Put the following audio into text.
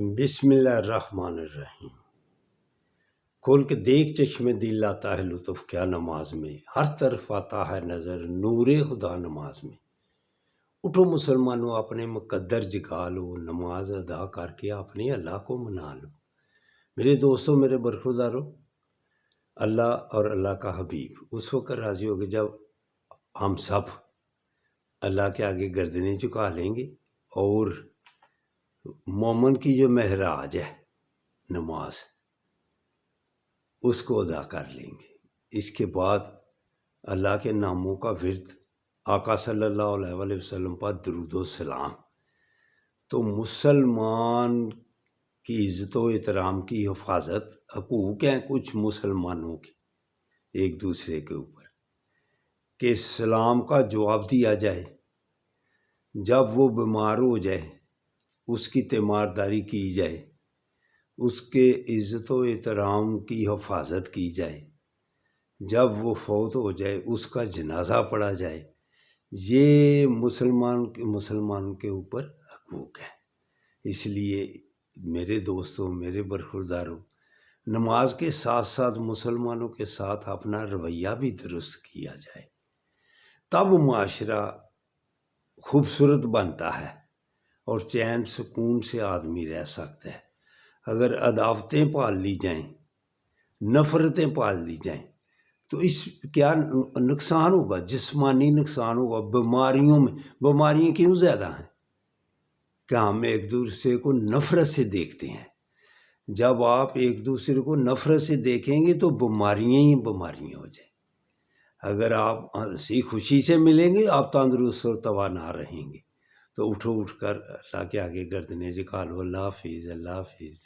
بسم اللہ الرحمن الرحیم۔ کھول کے دیکھ چشم دل آتا ہے لطف کیا نماز میں، ہر طرف آتا ہے نظر نور خدا نماز میں۔ اٹھو مسلمانوں اپنے مقدر جگا لو، نماز ادا کر کے اپنے اللہ کو منا لو۔ میرے دوستوں، میرے برخورداروں، اللہ اور اللہ کا حبیب اس وقت راضی ہوگے جب ہم سب اللہ کے آگے گردنیں جھکا لیں گے اور مومن کی جو معراج ہے نماز اس کو ادا کر لیں گے۔ اس کے بعد اللہ کے ناموں کا ورد، آقا صلی اللہ علیہ وسلم پر درود و سلام۔ تو مسلمان کی عزت و احترام کی حفاظت، حقوق ہیں کچھ مسلمانوں کے ایک دوسرے کے اوپر، کہ سلام کا جواب دیا جائے، جب وہ بیمار ہو جائے اس کی تیمارداری کی جائے، اس کے عزت و احترام کی حفاظت کی جائے، جب وہ فوت ہو جائے اس کا جنازہ پڑھا جائے۔ یہ مسلمان کے اوپر حقوق ہے۔ اس لیے میرے دوستوں، میرے برخورداروں، نماز کے ساتھ ساتھ مسلمانوں کے ساتھ اپنا رویہ بھی درست کیا جائے، تب معاشرہ خوبصورت بنتا ہے اور چین سکون سے آدمی رہ سکتا ہے۔ اگر عداوتیں پال لی جائیں، نفرتیں پال لی جائیں تو اس کیا نقصان ہوگا؟ جسمانی نقصان ہوگا، بیماریاں کیوں زیادہ ہیں؟ کہ ہم ایک دوسرے کو نفرت سے دیکھتے ہیں۔ جب آپ ایک دوسرے کو نفرت سے دیکھیں گے تو بیماریاں ہی بیماریاں ہو جائیں۔ اگر آپ ہنسی خوشی سے ملیں گے آپ تندرست اور توانا رہیں گے۔ تو اٹھ کر اللہ کے آگے گردنیں جھکا لو۔ اللہ حافظ، اللہ حافظ۔